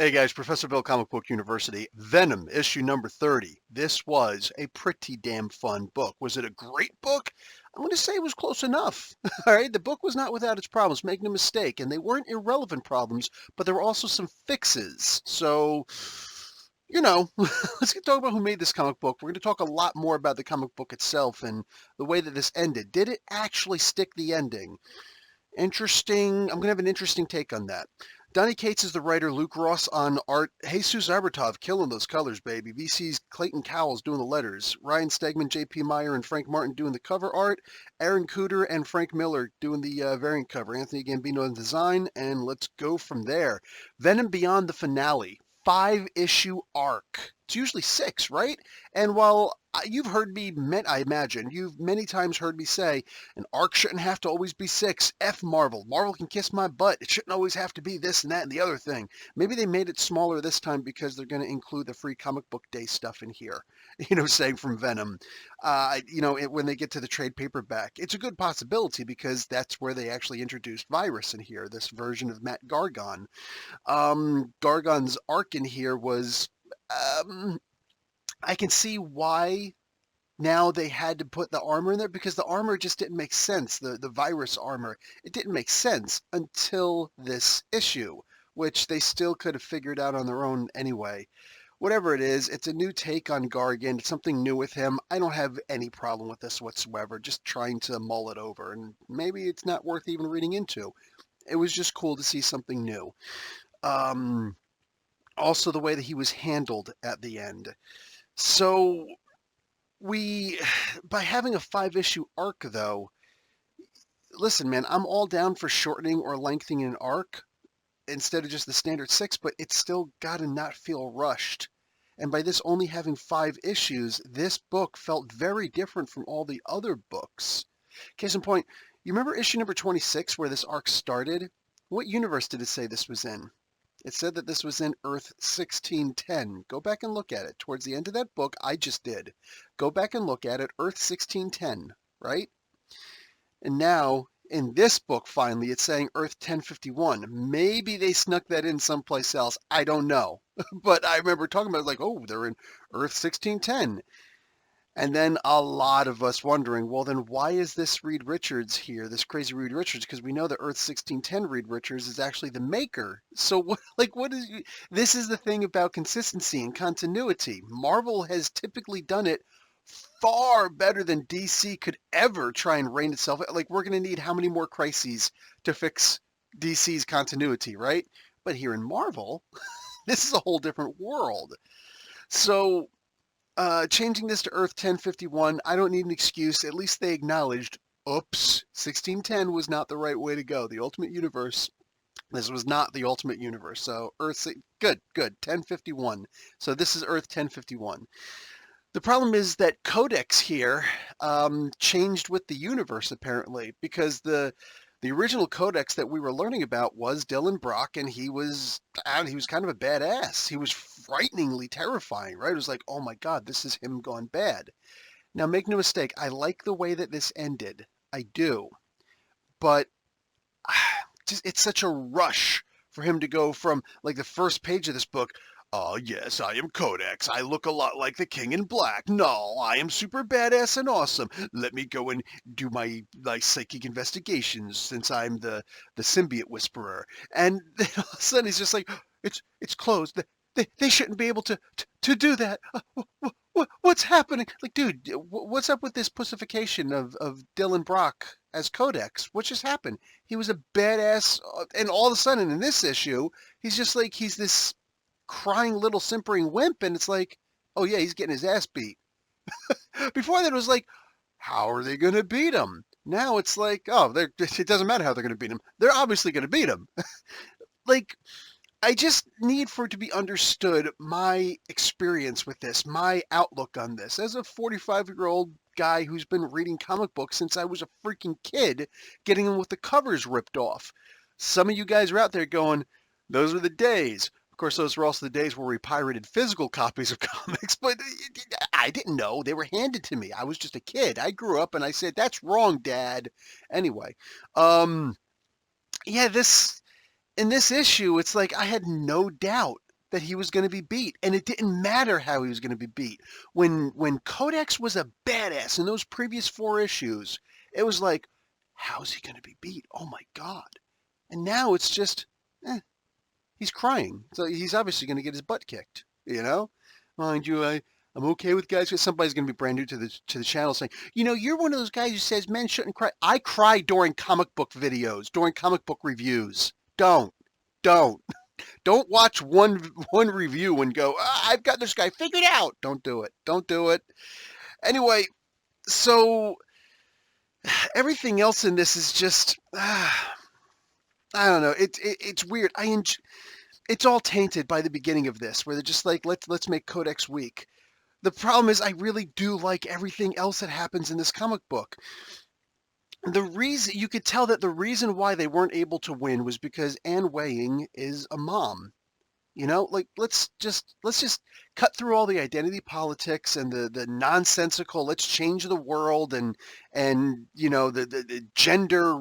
Hey guys, Professor Bill, Comic Book University. Venom, issue number 30. This was a pretty damn fun book. Was it a great book? I'm going to say it was close enough. All right, the book was not without its problems, make no mistake, and they weren't irrelevant problems, but there were also some fixes. So, let's get talk about who made this comic book. We're going to talk a lot more about the comic book itself and the way that this ended. Did it actually stick the ending? Interesting. I'm going to have an interesting take on that. Donny Cates is the writer, Luke Ross on art, Jesus Abertov killing those colors, baby. VC's Clayton Cowles doing the letters, Ryan Stegman, JP Meyer, and Frank Martin doing the cover art, Aaron Cooter and Frank Miller doing the variant cover, Anthony Gambino in design, and let's go from there. Venom Beyond the Finale, 5-issue arc. It's usually 6, right? And while you've heard me, I imagine, you've many times heard me say, an arc shouldn't have to always be 6. F Marvel. Marvel can kiss my butt. It shouldn't always have to be this and that and the other thing. Maybe they made it smaller this time because they're going to include the free comic book day stuff in here. Saying from Venom. When they get to the trade paperback, it's a good possibility because that's where they actually introduced Virus in here, this version of Matt Gargan. Gargan's arc in here was, I can see why now they had to put the armor in there because the armor just didn't make sense. The virus armor, it didn't make sense until this issue, which they still could have figured out on their own anyway. Whatever it is, it's a new take on Gargan. It's something new with him. I don't have any problem with this whatsoever, just trying to mull it over. And maybe it's not worth even reading into. It was just cool to see something new. Also, the way that he was handled at the end. So, by having a 5-issue arc, though, listen, man, I'm all down for shortening or lengthening an arc instead of just the standard 6, but it's still got to not feel rushed. And by this only having 5 issues, this book felt very different from all the other books. Case in point, you remember issue number 26 where this arc started? What universe did it say this was in? It said that this was in Earth 1610. Go back and look at it. Towards the end of that book, I just did. Go back and look at it, Earth 1610, right? And now, in this book, finally, it's saying Earth 1051. Maybe they snuck that in someplace else. I don't know. But I remember talking about it like, oh, they're in Earth 1610. And then a lot of us wondering, well, then why is this Reed Richards here, this crazy Reed Richards? Because we know that Earth 1610 Reed Richards is actually the maker. So this is the thing about consistency and continuity. Marvel has typically done it far better than DC could ever try and rein itself. Like, we're going to need how many more crises to fix DC's continuity, right? But here in Marvel, this is a whole different world. So changing this to Earth 1051, I don't need an excuse. At least they acknowledged, oops, 1610 was not the right way to go. The Ultimate Universe, this was not the Ultimate Universe. So good, 1051. So this is Earth 1051. The problem is that Codex here changed with the universe, apparently, because the original Codex that we were learning about was Dylan Brock, and he was kind of a badass. He was frighteningly terrifying, right? It was like, oh my God, this is him gone bad. Now, make no mistake, I like the way that this ended. I do. But it's such a rush for him to go from, like, the first page of this book, oh, yes, I am Codex. I look a lot like the King in Black. No, I am super badass and awesome. Let me go and do my psychic investigations since I'm the symbiote whisperer. And then all of a sudden he's just like, it's closed. They shouldn't be able to do that. What's happening? Like, dude, what's up with this pussification of Dylan Brock as Codex? What just happened? He was a badass, and all of a sudden in this issue, he's just like, he's this crying little simpering wimp, and it's like, oh yeah, he's getting his ass beat. Before that, it was like, how are they going to beat him? Now it's like, oh, it doesn't matter how they're going to beat him. They're obviously going to beat him. Like, I just need for it to be understood my experience with this, my outlook on this. As a 45-year-old guy who's been reading comic books since I was a freaking kid, getting them with the covers ripped off. Some of you guys are out there going, those were the days. Of course, those were also the days where we pirated physical copies of comics, but I didn't know. They were handed to me. I was just a kid. I grew up and I said, that's wrong, Dad. Anyway, yeah, in this issue, it's like I had no doubt that he was going to be beat, and it didn't matter how he was going to be beat. When Codex was a badass in those previous 4 issues, it was like, how's he going to be beat? Oh my God. And now it's just, he's crying. So he's obviously going to get his butt kicked, you know? Mind you, I'm okay with guys, because somebody's going to be brand new to the channel saying, you're one of those guys who says men shouldn't cry. I cry during comic book videos, during comic book reviews. Don't watch one review and go, I've got this guy figured out. Don't do it. Don't do it. Anyway, so everything else in this is just, I don't know. It's weird. It's all tainted by the beginning of this, where they're just like, let's make Codex weak. The problem is I really do like everything else that happens in this comic book. The reason you could tell that the reason why they weren't able to win was because Anne Weying is a mom. Like let's just cut through all the identity politics and the nonsensical, let's change the world and the gender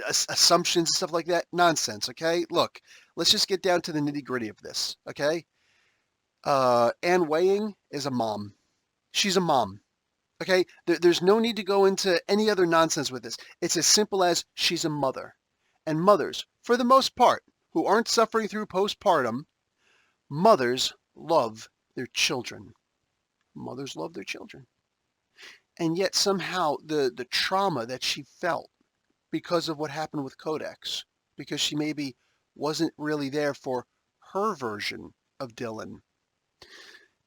assumptions and stuff like that. Nonsense, okay? Look, let's just get down to the nitty-gritty of this, okay? Anne Weying is a mom. She's a mom. Okay? There's no need to go into any other nonsense with this. It's as simple as she's a mother. And mothers, for the most part, who aren't suffering through postpartum, mothers love their children. Mothers love their children. And yet somehow the trauma that she felt because of what happened with Codex, because she maybe wasn't really there for her version of Dylan,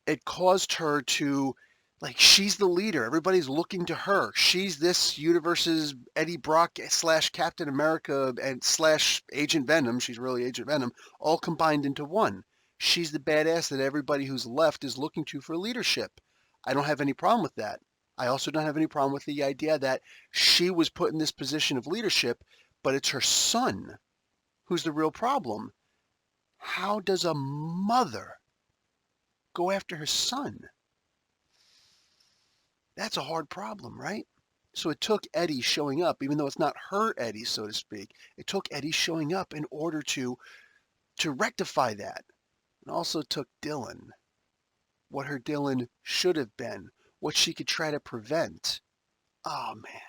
it caused her to, like, she's the leader. Everybody's looking to her. She's this universe's Eddie Brock / Captain America and / Agent Venom. She's really Agent Venom, all combined into one. She's the badass that everybody who's left is looking to for leadership. I don't have any problem with that. I also don't have any problem with the idea that she was put in this position of leadership, but it's her son who's the real problem. How does a mother go after her son? That's a hard problem, right? So it took Eddie showing up, even though it's not her Eddie, so to speak. It took Eddie showing up in order to rectify that. It also took Dylan, what her Dylan should have been, what she could try to prevent. Oh, man.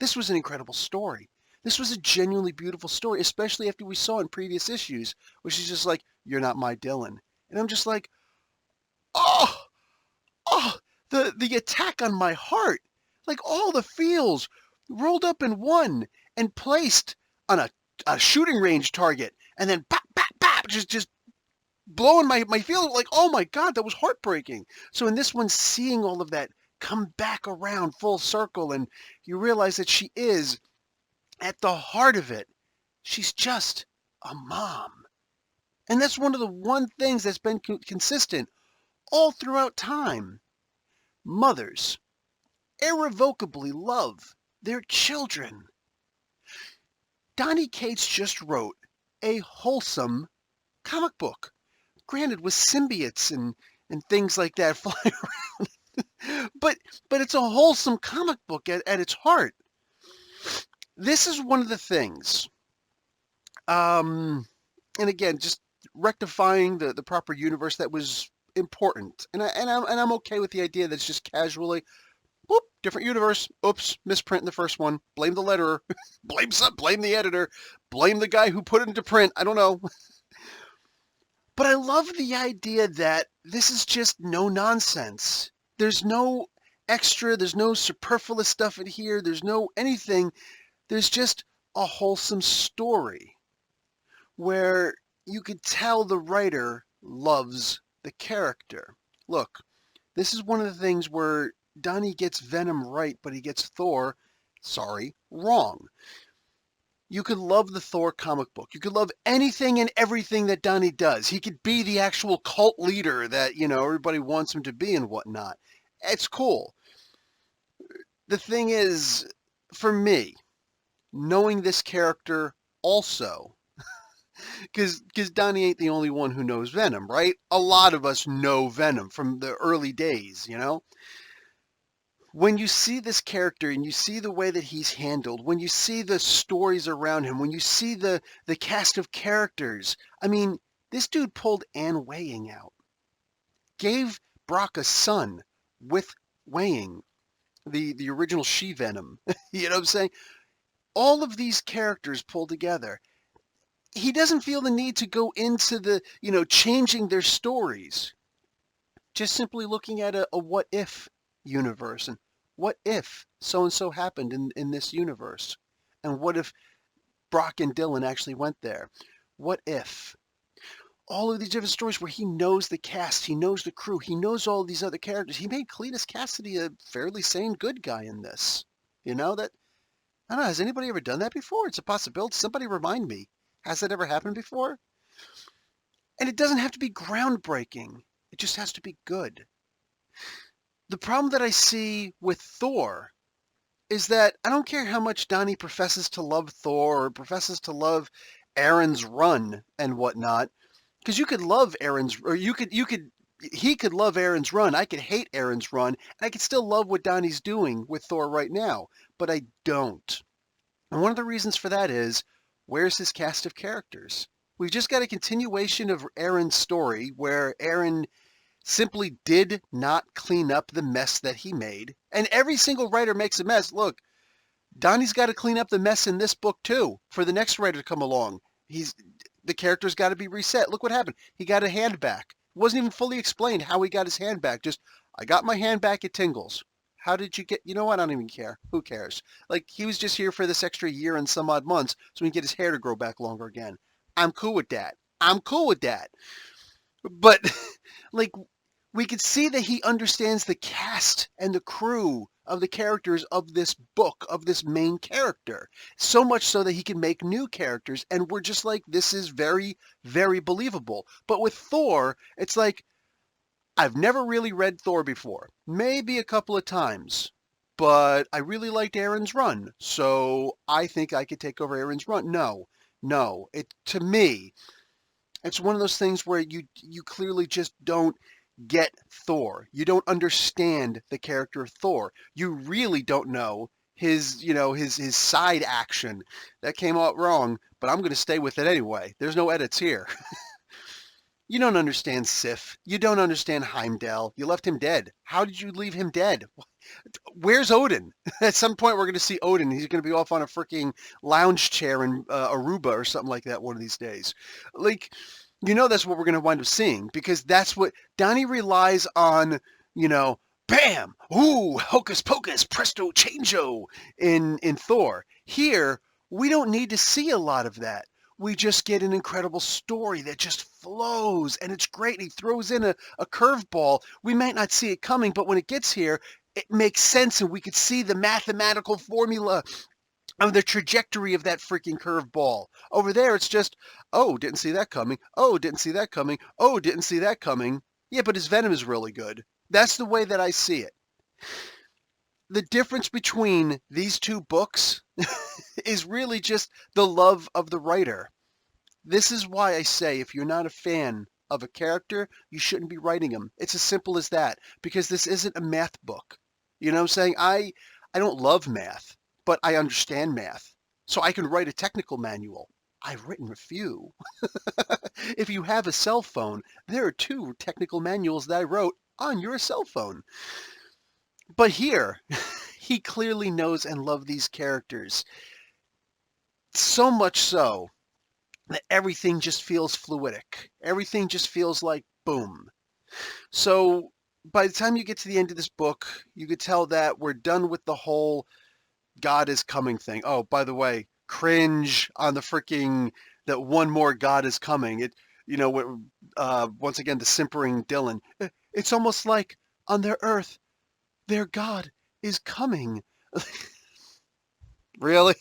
This was an incredible story. This was a genuinely beautiful story, especially after we saw in previous issues, where she's just like, you're not my Dylan. And I'm just like, oh, the attack on my heart. Like all the feels rolled up in one and placed on a shooting range target. And then pop, pop, pop, just blowing my feelings, like, oh my God, that was heartbreaking. So in this one, seeing all of that come back around full circle, and you realize that she is, at the heart of it, she's just a mom. And that's one of the one things that's been consistent all throughout time. Mothers irrevocably love their children. Donny Cates just wrote a wholesome comic book. Granted, with symbiotes and things like that flying around. but it's a wholesome comic book at its heart. This is one of the things. And again, just rectifying the proper universe that was important. And I'm okay with the idea that's just casually, whoop, different universe. Oops, misprint in the first one. Blame the letterer. blame the editor. Blame the guy who put it into print. I don't know. But I love the idea that this is just no nonsense. There's no extra, there's no superfluous stuff in here, there's no anything. There's just a wholesome story where you could tell the writer loves the character. Look, this is one of the things where Donny gets Venom right, but he gets Thor, wrong. You could love the Thor comic book. You could love anything and everything that Donny does. He could be the actual cult leader that, everybody wants him to be and whatnot. It's cool. The thing is, for me, knowing this character also, because Donny ain't the only one who knows Venom, right? A lot of us know Venom from the early days, When you see this character and you see the way that he's handled, when you see the stories around him, when you see the cast of characters, I mean, This dude pulled Anne Weighing out, gave Brock a son with Weighing, the original She-Venom. You know what I'm saying? All of these characters pulled together. He doesn't feel the need to go into the, changing their stories. Just simply looking at a what if universe, and what if so-and-so happened in this universe? And what if Brock and Dylan actually went there? What if? All of these different stories where he knows the cast, he knows the crew, he knows all these other characters. He made Cletus Cassidy a fairly sane good guy in this. That, I don't know, has anybody ever done that before? It's a possibility. Somebody remind me. Has that ever happened before? And it doesn't have to be groundbreaking. It just has to be good. The problem that I see with Thor is that I don't care how much Donnie professes to love Thor or professes to love Aaron's run and whatnot, because you could love Aaron's, or he could love Aaron's run. I could hate Aaron's run, and I could still love what Donnie's doing with Thor right now, but I don't. And one of the reasons for that is, where's his cast of characters? We've just got a continuation of Aaron's story where Aaron simply did not clean up the mess that he made. And every single writer makes a mess. Look, Donnie's got to clean up the mess in this book too for the next writer to come along. The character's got to be reset. Look what happened. He got a hand back. It wasn't even fully explained how he got his hand back. Just, I got my hand back, it tingles. How did you get, you know what, I don't even care. Who cares? Like, he was just here for this extra year and some odd months so he can get his hair to grow back longer again. I'm cool with that. But, like, we could see that he understands the cast and the crew of the characters of this book, of this main character. So much so that he can make new characters, and we're just like, this is very, very believable. But with Thor, it's like, I've never really read Thor before. Maybe a couple of times. But I really liked Aaron's run, so I think I could take over Aaron's run. No. To me, it's one of those things where you clearly just don't get Thor. You don't understand the character of Thor. You really don't know his side action. That came out wrong, but I'm going to stay with it anyway. There's no edits here. You don't understand Sif. You don't understand Heimdall. You left him dead. How did you leave him dead? Where's Odin? At some point, we're going to see Odin. He's going to be off on a freaking lounge chair in Aruba or something like that one of these days. Like, that's what we're going to wind up seeing, because that's what Donnie relies on, bam, ooh, hocus pocus, presto changeo in Thor. Here, we don't need to see a lot of that. We just get an incredible story that just flows, and it's great. He throws in a curveball. We might not see it coming, but when it gets here, it makes sense, and we could see the mathematical formula of the trajectory of that freaking curveball. Over there, it's just, oh, didn't see that coming. Oh, didn't see that coming. Oh, didn't see that coming. Yeah, but his Venom is really good. That's the way that I see it. The difference between these two books is really just the love of the writer. This is why I say, if you're not a fan of a character, you shouldn't be writing him. It's as simple as that, because this isn't a math book. You know what I'm saying? I don't love math, but I understand math. So I can write a technical manual. I've written a few. If you have a cell phone, there are 2 technical manuals that I wrote on your cell phone. But here, he clearly knows and loves these characters. So much so that everything just feels fluidic. Everything just feels like boom. So by the time you get to the end of this book, you could tell that we're done with the whole God is coming thing. Oh, by the way, cringe on the freaking that one more God is coming. It, once again, the simpering Dylan. It's almost like on their earth, their God is coming. Really?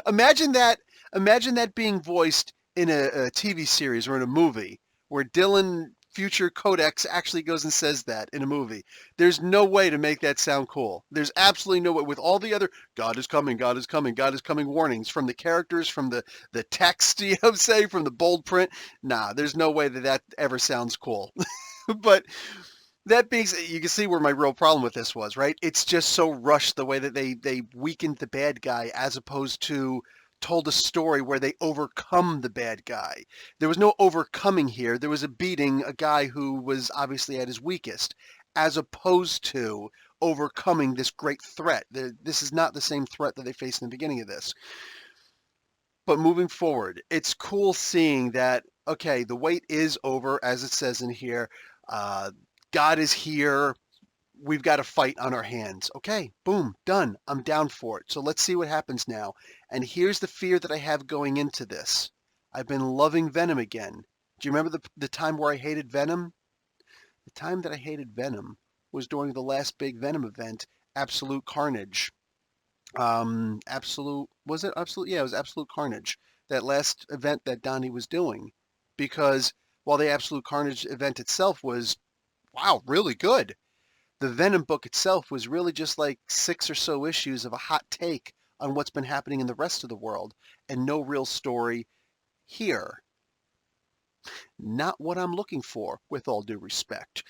Imagine that being voiced in a TV series or in a movie where Dylan, future Codex, actually goes and says that in a movie. There's no way to make that sound cool. There's absolutely no way. With all the other God is coming, God is coming, God is coming warnings from the characters, from the text, from the bold print. Nah, there's no way that ever sounds cool. But that being said, you can see where my real problem with this was, right? It's just so rushed the way that they weakened the bad guy as opposed to told a story where they overcome the bad guy. There was no overcoming here. There was a beating a guy who was obviously at his weakest, as opposed to overcoming this great threat. This is not the same threat that they faced in the beginning of this. But moving forward, it's cool seeing that, okay, the wait is over, as it says in here. God is here. We've got a fight on our hands. Okay, boom, done. I'm down for it. So let's see what happens now. And here's the fear that I have going into this. I've been loving Venom again. Do you remember the time where I hated Venom? The time that I hated Venom was during the last big Venom event, Absolute Carnage. Was it Absolute? Yeah, it was Absolute Carnage. That last event that Donnie was doing. Because while the Absolute Carnage event itself was, wow, really good, the Venom book itself was really just like 6 or so issues of a hot take on what's been happening in the rest of the world, and no real story here. Not what I'm looking for, with all due respect.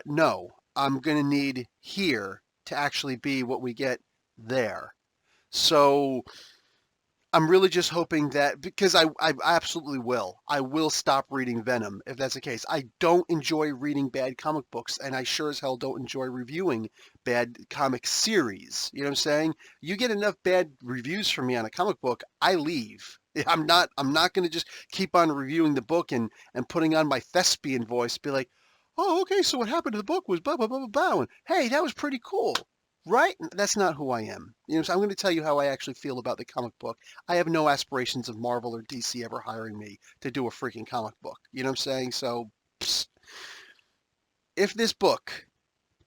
No, I'm going to need here to actually be what we get there. So I'm really just hoping that, because I absolutely will. I will stop reading Venom if that's the case. I don't enjoy reading bad comic books, and I sure as hell don't enjoy reviewing bad comic series. You know what I'm saying? You get enough bad reviews from me on a comic book, I leave. I'm not going to just keep on reviewing the book and putting on my thespian voice, be like, oh, okay, so what happened to the book was blah, blah, blah, blah, blah. And, hey, that was pretty cool. Right? That's not who I am. You know, so I'm going to tell you how I actually feel about the comic book. I have no aspirations of Marvel or DC ever hiring me to do a freaking comic book. You know what I'm saying? So, psst. If this book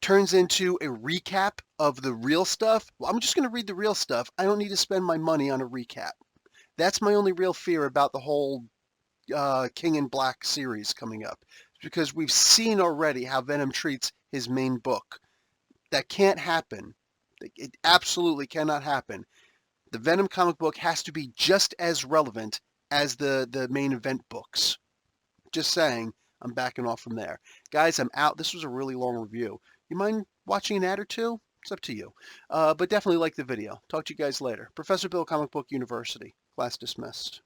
turns into a recap of the real stuff, well, I'm just going to read the real stuff. I don't need to spend my money on a recap. That's my only real fear about the whole King in Black series coming up. Because we've seen already how Venom treats his main book. That can't happen. It absolutely cannot happen. The Venom comic book has to be just as relevant as the main event books. Just saying, I'm backing off from there. Guys, I'm out. This was a really long review. You mind watching an ad or two? It's up to you. But definitely like the video. Talk to you guys later. Professor Bill, Comic Book University. Class dismissed.